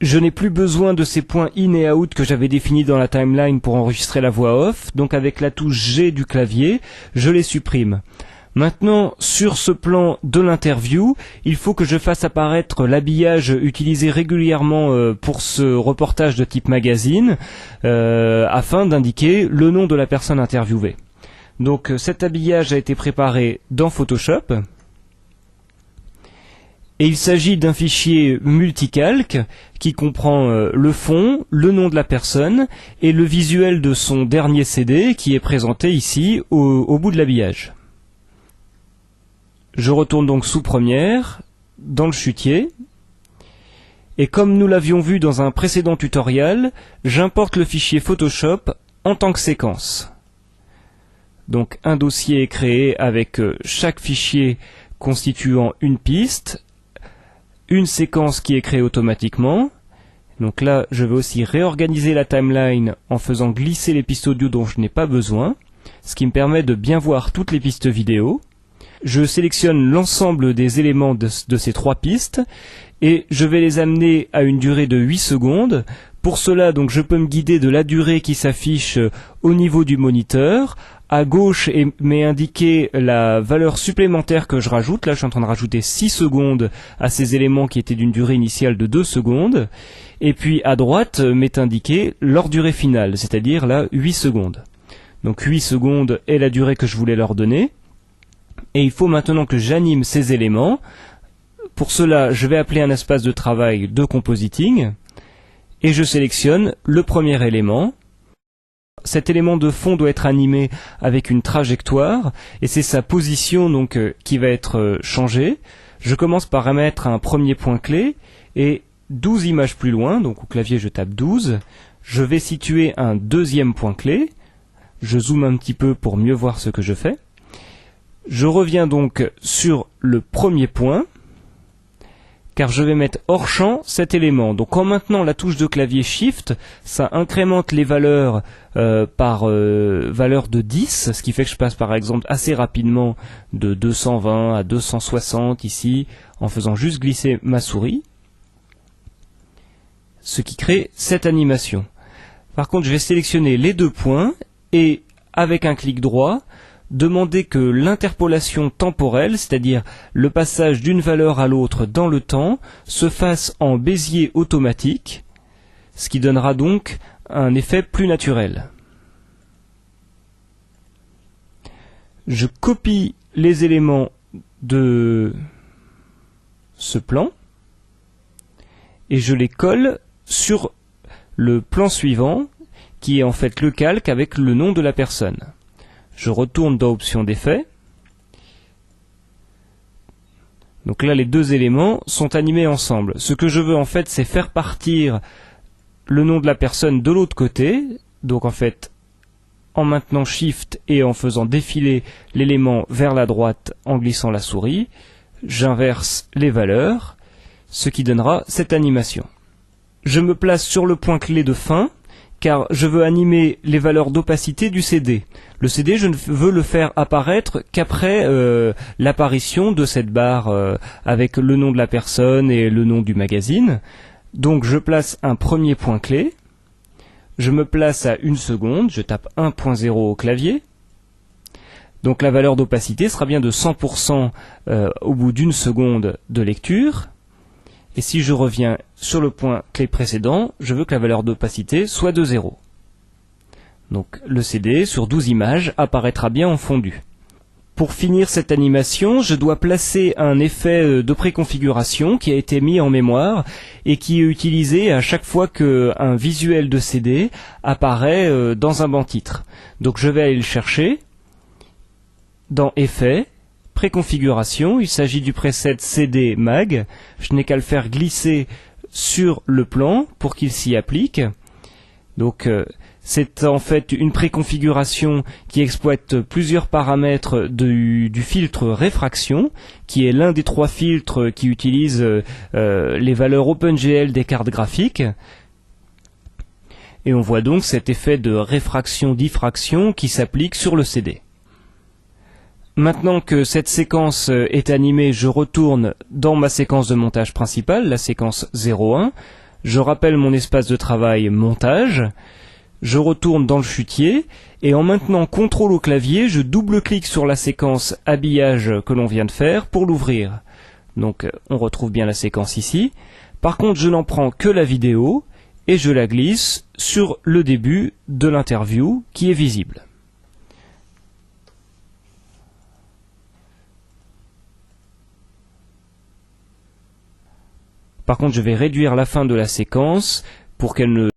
Je n'ai plus besoin de ces points in et out que j'avais définis dans la timeline pour enregistrer la voix off, donc avec la touche G du clavier, je les supprime. Maintenant, sur ce plan de l'interview, il faut que je fasse apparaître l'habillage utilisé régulièrement pour ce reportage de type magazine, afin d'indiquer le nom de la personne interviewée. Donc cet habillage a été préparé dans Photoshop, et il s'agit d'un fichier multicalque qui comprend le fond, le nom de la personne et le visuel de son dernier CD qui est présenté ici au bout de l'habillage. Je retourne donc sous Première, dans le chutier, et comme nous l'avions vu dans un précédent tutoriel, j'importe le fichier Photoshop en tant que séquence. Donc un dossier est créé avec chaque fichier constituant une piste, une séquence qui est créée automatiquement. Donc là, je vais aussi réorganiser la timeline en faisant glisser les pistes audio dont je n'ai pas besoin, ce qui me permet de bien voir toutes les pistes vidéo. Je sélectionne l'ensemble des éléments de ces 3 pistes et je vais les amener à une durée de 8 secondes. Pour cela, donc, je peux me guider de la durée qui s'affiche au niveau du moniteur. À gauche m'est indiqué la valeur supplémentaire que je rajoute. Là, je suis en train de rajouter 6 secondes à ces éléments qui étaient d'une durée initiale de 2 secondes. Et puis à droite m'est indiqué leur durée finale, c'est-à-dire là 8 secondes. Donc 8 secondes est la durée que je voulais leur donner. Et il faut maintenant que j'anime ces éléments. Pour cela, je vais appeler un espace de travail de compositing et je sélectionne le premier élément. Cet élément de fond doit être animé avec une trajectoire et c'est sa position donc qui va être changée. Je commence par mettre un premier point clé et 12 images plus loin, donc au clavier je tape 12, je vais situer un deuxième point clé. Je zoome un petit peu pour mieux voir ce que je fais. Je reviens donc sur le premier point, car je vais mettre hors champ cet élément. Donc en maintenant la touche de clavier Shift, ça incrémente les valeurs par valeur de 10, ce qui fait que je passe par exemple assez rapidement de 220 à 260 ici, en faisant juste glisser ma souris, ce qui crée cette animation. Par contre, je vais sélectionner les 2 points et avec un clic droit, demander que l'interpolation temporelle, c'est-à-dire le passage d'une valeur à l'autre dans le temps, se fasse en Bézier automatique, ce qui donnera donc un effet plus naturel. Je copie les éléments de ce plan et je les colle sur le plan suivant, qui est en fait le calque avec le nom de la personne. Je retourne dans Options d'effet. Donc là, les 2 éléments sont animés ensemble. Ce que je veux en fait, c'est faire partir le nom de la personne de l'autre côté. Donc en fait, en maintenant Shift et en faisant défiler l'élément vers la droite en glissant la souris, j'inverse les valeurs, ce qui donnera cette animation. Je me place sur le point clé de fin, car je veux animer les valeurs d'opacité du CD. Le CD, je ne veux le faire apparaître qu'après l'apparition de cette barre avec le nom de la personne et le nom du magazine. Donc je place un premier point clé, je me place à 1 seconde, je tape 1.0 au clavier. Donc la valeur d'opacité sera bien de 100% au bout d'1 seconde de lecture. Et si je reviens sur le point clé précédent, je veux que la valeur d'opacité soit de 0. Donc le CD, sur 12 images, apparaîtra bien en fondu. Pour finir cette animation, je dois placer un effet de préconfiguration qui a été mis en mémoire et qui est utilisé à chaque fois qu'un visuel de CD apparaît dans un banc titre. Donc je vais aller le chercher dans Effets, Préconfiguration, il s'agit du preset CD Mag. Je n'ai qu'à le faire glisser sur le plan pour qu'il s'y applique. Donc c'est en fait une préconfiguration qui exploite plusieurs paramètres du filtre réfraction, qui est l'un des 3 filtres qui utilisent les valeurs OpenGL des cartes graphiques. Et on voit donc cet effet de réfraction-diffraction qui s'applique sur le CD. Maintenant que cette séquence est animée, je retourne dans ma séquence de montage principale, la séquence 01. Je rappelle mon espace de travail montage, je retourne dans le chutier et en maintenant CTRL au clavier, je double-clique sur la séquence habillage que l'on vient de faire pour l'ouvrir. Donc on retrouve bien la séquence ici. Par contre, je n'en prends que la vidéo et je la glisse sur le début de l'interview qui est visible. Par contre, je vais réduire la fin de la séquence pour qu'elle ne